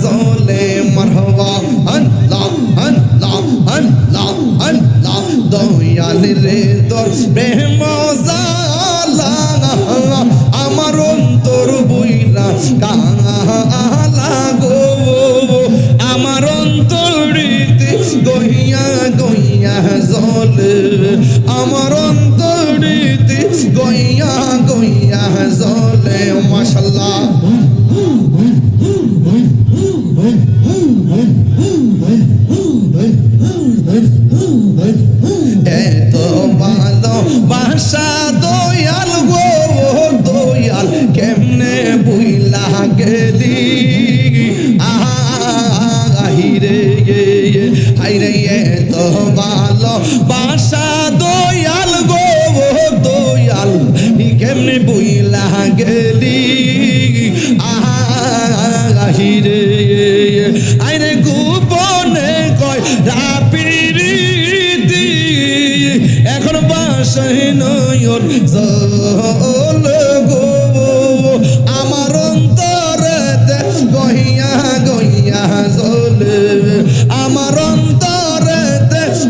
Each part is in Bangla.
জলে মারহাবা আল্লাহ আল্লাহ আল্লাহ আল্লাহ দয়াল রে তোর প্রেম জালা আমার অন্তর বইরা কালা গো আমার অন্তরিতে গইয়া গইয়া জলে আমার অন্তরিতে গইয়া গইয়া জলে মাশাআল্লাহ এত ভালো বাসা দয়াল গো দয়াল কেমনে বুইলা গেলি আহিরে হাইরে এত ভালো বাসা দয়াল গো দয়াল কেমনে বুইলা গেলি আহিরে আইরে গোপনে কয় রাপিরিতি এখন বাসায় নয়ন জল গো আমার অন্তরে গইয়া গইয়া জলে আমার অন্তরে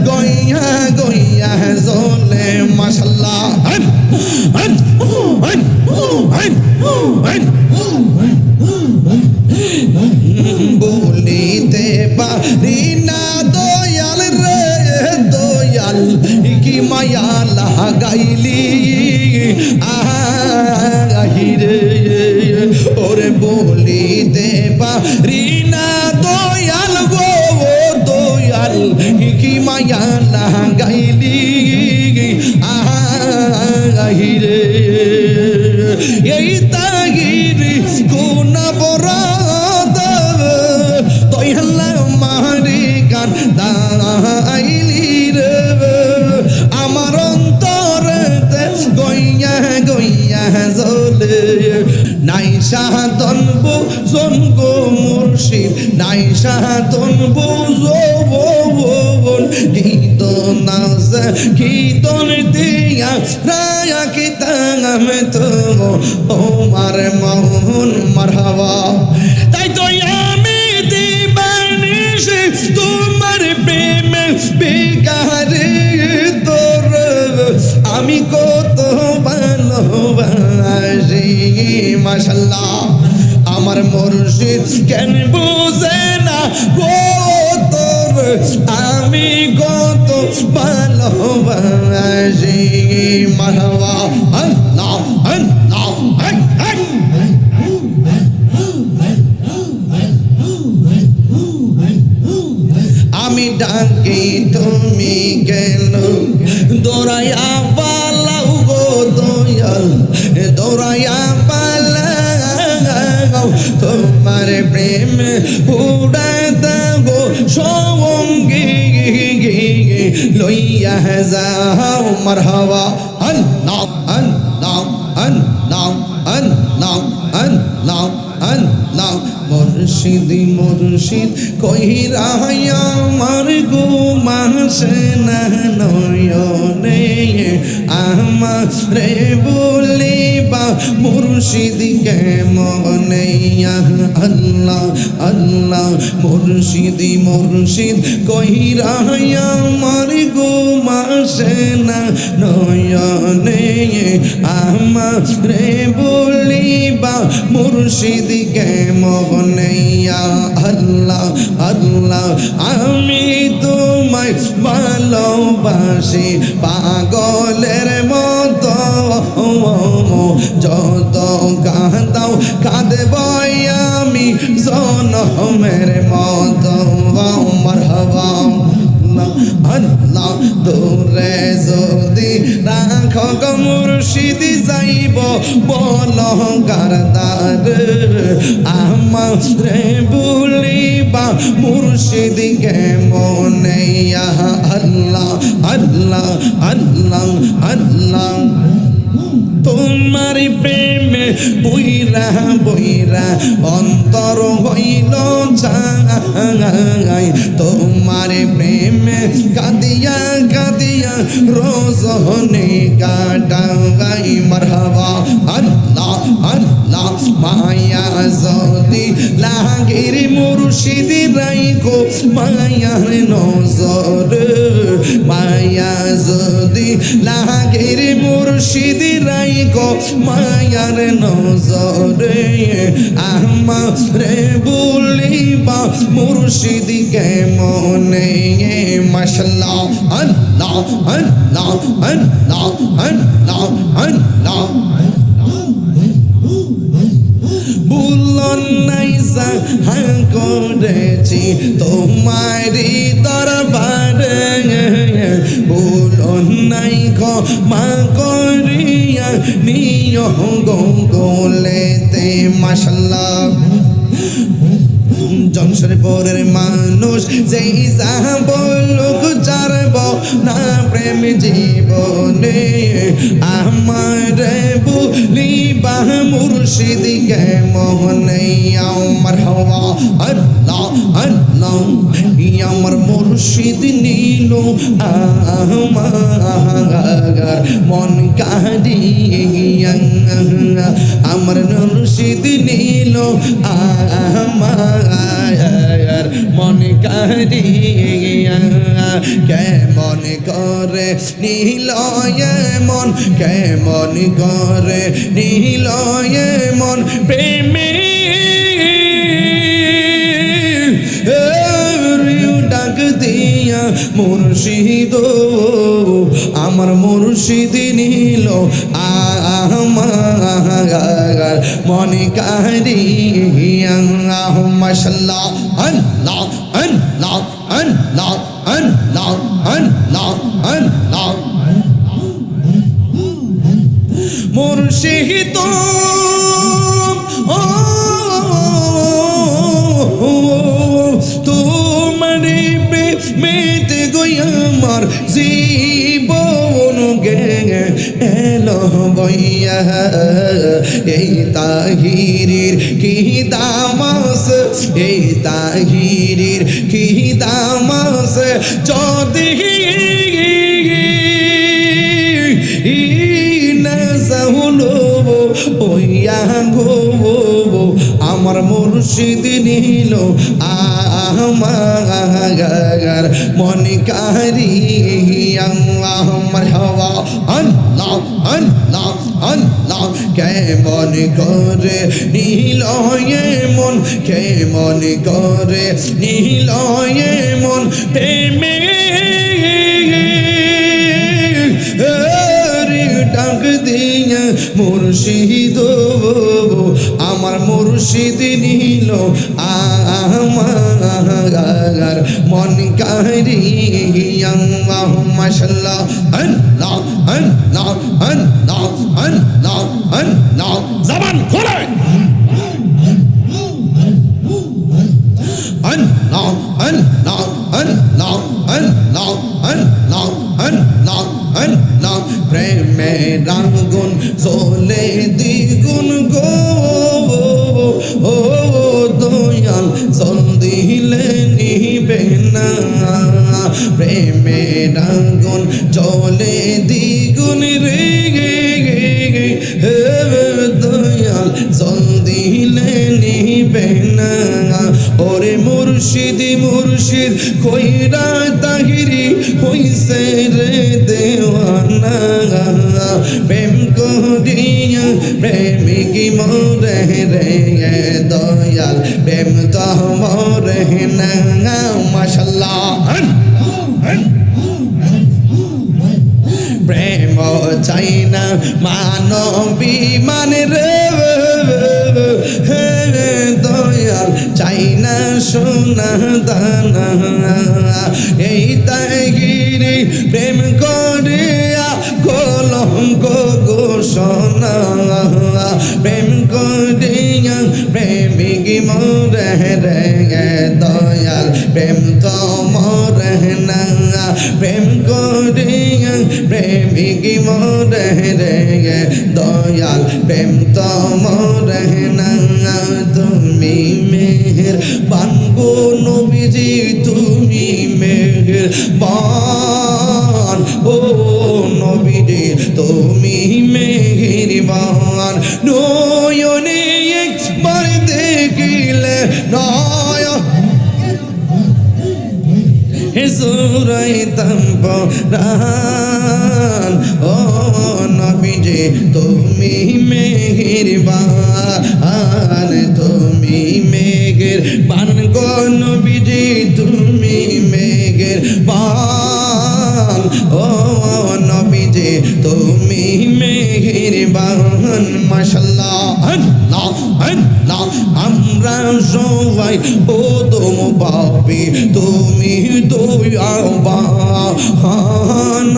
গইয়া গইয়া জলে মাশাআল্লাহ বলিতে পারি না দয়াল রে দয়াল কি মায়া লাগাইলি আহিরে ওরে বলিতে পারি না দয়াল গো দয়াল কি মায়া লাগাইলি আহিরে এই তাগিরি কোন বড় মারি গান দাইলি রে আমার অন্তরে গইয়া গইয়া জলে নাই সাধন বুঝন গো মুর্শিদ নাই সাধন বুঝন গীত নাচ কীর্তন দিয়া রায়া কিতাম তো ওমার মোহন মারহাবা তাই তো আমি দিবানিশি তোমার প্রেমে বেকারে তোর আমি কত ভালোবাসি মাশাআল্লাহ আমার মুর্শিদ কেন বুঝে না গো তোর আমি কত ভালোবাসি মারহাবা আল্লাহ আল্লাহ আমি ডাকি তুমি গেল দৌড়াইয়া পালাও গো দয়াল দৌড়াইয়া পালাও তোমার প্রেম উড়ায় দাও সঙ্গী লইয়া যাও মারহাবা আল্লাহ আল্লাহ আল্লাহ আল্লাহ আল্লাহ আল্লাহ মুর্শিদ মুর্শিদ কইরা আমার ঘুমাসে না নয়নে আমারে বলিবা মুর্শিদ কেমনে আল্লাহ আল্লাহ মুর্শিদ মুর্শিদ কইরা আমার ঘুমাসে না নয়নে আমারে বলিবা মুর্শিদ কেমনে আল্লাহ আল্লাহ আমি তোমায় ভালোবাসি পাগলের মতো যত কাঁদাও কাঁদব আমি জনমের মতো মারহাবা আল্লাহ দূরে যদি রাখো গো মুর্শিদ যাইব বল গারদার আমারে বলিবা মুর্শিদ কেমনে আল্লাহ আল্লাহ আল্লাহ আল্লাহ তোমার প্রেমে বইরা বইরা অন্তর হইল চাই তোমার প্রেমে কাঁদিয়া কাঁদিয়া রোজনে কাটাই মারহাবা আল্লাহ আল্লাহ মায়া যদি লাগের মুর্শিদ রাইখো মায়ার নজর মায়া যদি লাগের মুর্শিদ রাইখো মায়ার নজরে আমারে বলিবা মুর্শিদ কেমনে মাশাআল্লাহ আল্লাহ আল্লাহ আল্লাহ আল্লাহ আল্লাহ বুলন নাইসা হ্যাঁ করেছি তোমারি দরবারে বুলন নাই ক্ষমা করিয়া নিয় গোলেতে মাশাআল্লাহ জমশেদপুরের মানুষ যেই যাহা বলুক ছাড়ব না প্রেম জীবনে আমার বলিবা মুর্শিদ কেমনে আমার হওয়া আল্লাহ আল্লাহ আমার মুর্শিদ নীল আমার মন কাঁদিয়া আমার মুর্শিদ নীল আমার মন কাঁদিয়া কেমন করে নীল মন কেমন করে নীল মন প্রেমে ডাক দিয়া মুর্শিদ আমার মুর্শিদ নীল আমার মন কাঁদিয়া মাশাআল্লাহ আল্লাহ আল্লাহ আল্লাহ আল্লাহ আল্লাহ আল্লাহ মুর্শিদ তোমারি প্রেমেতে গই আমার জীবন গে এলো বইয়া এই তাহিরের কি দামাস এই তাহিরের কি দামাস যদি ওইয়া গো আমার মুর্শিদ নীল আমার মন কাঁদিয়া মারহাবা আল্লাহ আল্লাহ আল্লাহ কেমন করে নীল মন কেমন করে নীল মন প্রেমে ডাক দিয়া মুর্শিদ আমার মুর্শিদ নীল আমার মন কাঁদিয়া মাশাআল্লাহ আল্লাহ আল্লাহ আল্লাহ আল্লাহ আল্লাহ জবান খোলে আল্লাহ আল্লাহ আল্লাহ আল্লাহ আল্লাহ আল্লাহ আল্লাহ প্রেমের আগুন জ্বলে দ্বিগুণ গো ও দয়াল জল দিলে নিবে না প্রেমের আগুন জ্বলে দ্বিগুণ রে দয়াল জল দিলে নিবে না ওরে মুর্শিদ মুর্শিদ কইরা তাহিরি হইছে রে দেওয়ানা প্রেম করিয়া প্রেমিক মরে রে দয়াল প্রেম তো মরে না মাশাআল্লাহ প্রেম চাই না মানবী মানে রে দয়াল চাই না সোনা দানা এই তাহিরি প্রেম করিয়া কলঙ্ক ঘোষণা প্রেম করিয়া প্রেমিক মরে রে দয়াল প্রেম তো মরে না প্রেম করিয়া প্রেমিক মরে রে দয়াল প্রেম তো মরে না তুমি মেহের বানগো নবীজি তুমি মেহের বান ও নবীজি তুমি মেহের বান নয়নে একবার দেখিলে নয় জুরাইতাম পরাণ ও নবীজি তুমি মেহেরবান তুমি মেহেরবান গো নবীজি তুমি মেহেরবান ও নবীজি তুমি মেহেরবান মাশাআল্লাহ আল্লাহ আল্লাহ আমরা সবাই ওদম পাপী তুমি দয়াবান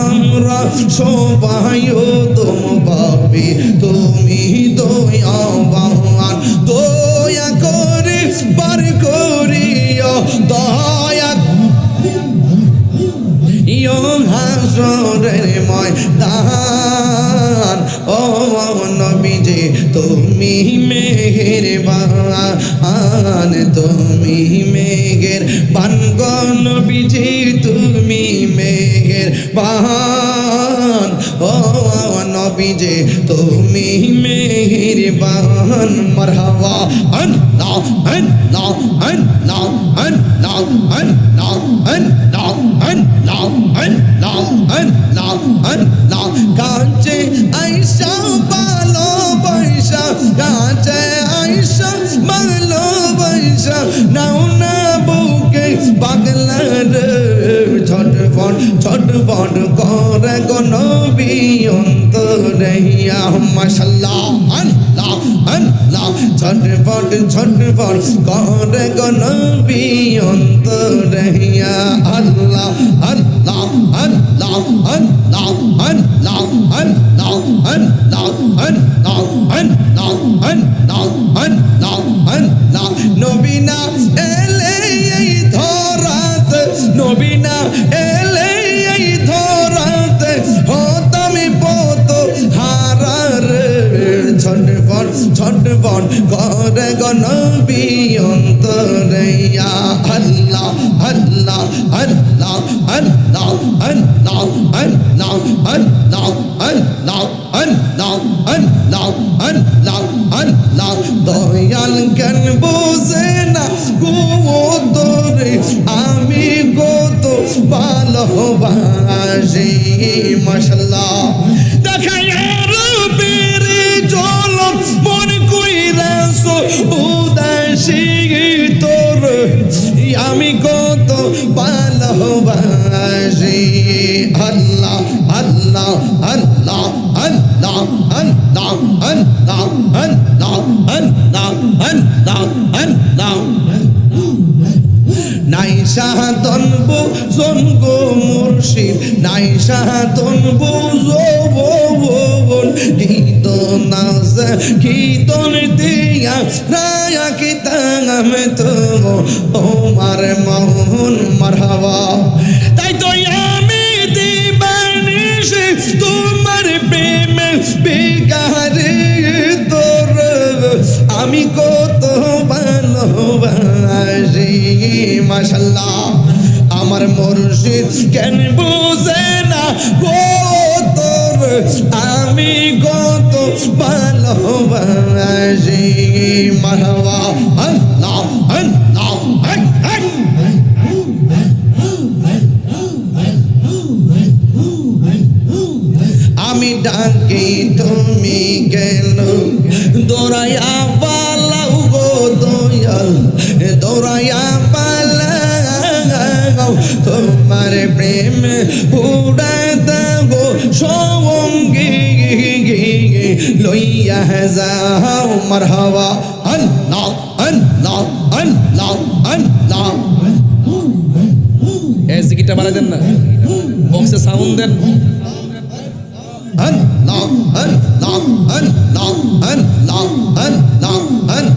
আমরা সবাই ওদম পাপী তুমি দয়াবান দয়া করে বার করিও দয়া হাসরের ময়দান ও নবীজি তুমি মেহেরবান তুমি মেহেরবান গো নবীজি তুমি মেহেরবান ও নবীজি তুমি মেহেরবান মারহাবা আল্লাহ আল্লাহ আল্লাহ আল্লাহ আল্লাহ আল্লাহ আল্লাহ আল্লাহ আল্লাহ আল্লাহ কাছে আইসা ভালোবাসা কাছে আইসা ভালোবাসা নাও না বুকে পাগলার ছটফট ছটফট করে গো নবী অন্তরে ইয়া মাশাআল্লাহ আল্লাহ আল্লাহ ছটফট ছটফট করে গো নবী অন্তরে ইয়া আল্লাহ আল্লাহ আল্লাহ আল্লাহ আল্লাহ আল্লাহ আল্লাহ আল্লাহ আল্লাহ আল্লাহ আল্লাহ আল্লাহ নবী না এলে এই ধরাতে নবী না এলে এই ধরাতে হতাম পত হারার ছটফট ছটফট করে গো নবী অন্তরে ইয়া আল্লাহ আল্লাহ আল্লাহ আল্লাহ আল্লাহ আল্লাহ আল্লাহ আল্লাহ আল্লাহ আল্লাহ আল্লাহ আল্লাহ দয়াল কেন বোঝে না গো তোরে আমি কত ভালোবাসি মাশাআল্লাহ দেখাই রূপের ঝলক মন কইরাছো উদাসী তোর আমি কত ভালোবাসি আল্লাহ আল্লাহ আল্লাহ আল্লাহ আল্লাহ আল্লাহ আল্লাহ আল্লাহ আল্লাহ আল্লাহ নাই সাহাতন বুঝন গো মুর্শিদ নাই সাহাতন বুঝন কীর্তন আছে কীর্তন দিয়া রায়া কিতাম তো তোমার মোহন মারহাবা তাই তো আমি দিবানিশ তোমার প্রেমে বেকারে তোর আমি কত ভালোবাসি মাশাআল্লাহ আমার মুর্শিদ কেন বুঝে না গো তোর আমি কত ভালোবাসি মারহাবা আল্লাহ আল্লাহ আমি ডাকি তুমি গেল দৌড়াইয়া পালাও গো দয়াল দৌড়াইয়া পালাও তোমার প্রেম উড়াইতে গো সঙ্গী লইয়া যাও মারহাবা আল্লাহ আল্লাহ আল্লাহ আল্লাহ এই জিকিরটা বাড়াই দেন না বক্সে সাউন্ড দেন Allah Allah Allah Allah Allah Allah Allah Allah Allah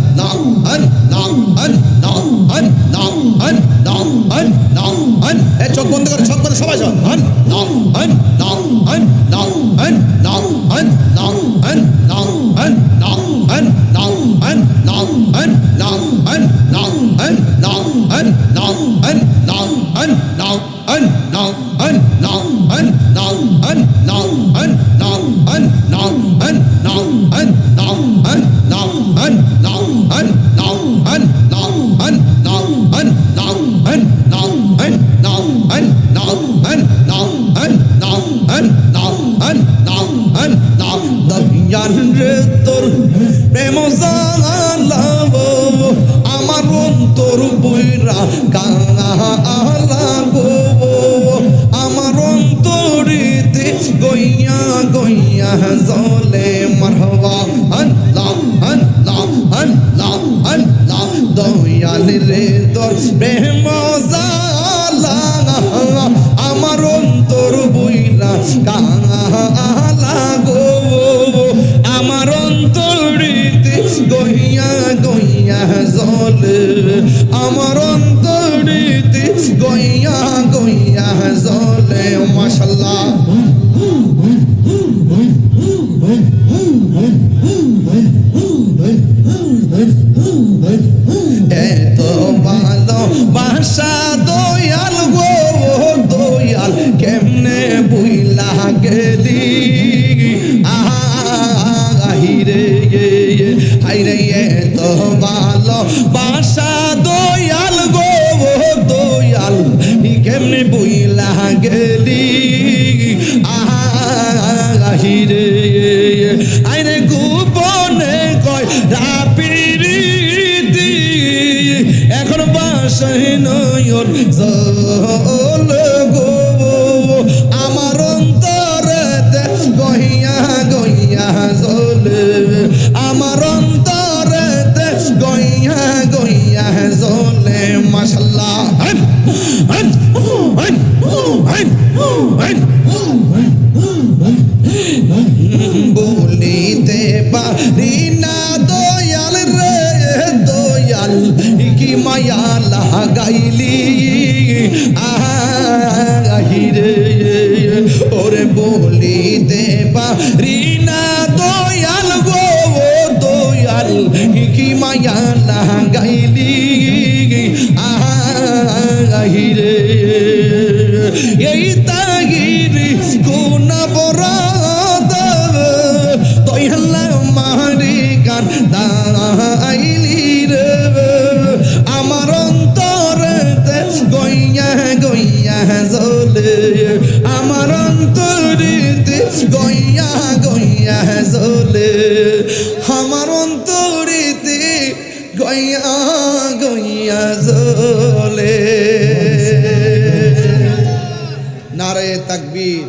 Allah Allah এই চোখ বন্ধ করে সবাই সব Allah Allah Allah Allah Allah Allah Allah Allah Allah Allah Allah Allah Allah Allah Allah Allah Allah Allah বইরা কালা গো আমার অন্তরেতে গইয়া গইয়া জলে মারহাবা আল্লাহ আল্লাহ আল্লাহ আল্লাহ দয়াল রে তোর প্রেম জালা আমার অন্তর বইরা কালা গো আমার অন্তরেতে গইয়া গইয়া জলে আমার অন্তরেতে গইয়া গইয়া জলে মাশাআল্লাহ এত ভালো বাসা দয়াল গো দয়াল কেমনে বুইলা গেলি আহিরে হাইরে এত ভালো বাসা দয়াল গো দয়াল কেমনে বুইলা গেলি আহিরে আইরে গোপনে কয় রাপিরিতি এখন বাসায় নয়ন জল গো আমার অন্তরেতে গইয়া গইয়া জলে আমার অন্তরেতে গইয়া গইয়া জলে মাশাআল্লাহ বলিতে পারি না দয়াল রে দয়াল কি মায়া লাগাইলি আহিরে ওরে বলিতে পারি না দয়াল গো দয়াল কি মায়া লাগাইলি আহিরে এই তাগিরি কোন বরাদ দয়াল মারি গান দাইলি রে আমার অন্তরেতে গইয়া গইয়া জলে আমার অন্তরেতে গইয়া গইয়া জলে আমার অন্তরেতে গইয়া গইয়া জলে নারে তাকবীর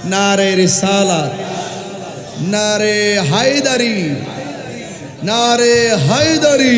নারে রিসালাত নারে হায়দারি নারে হায়দারি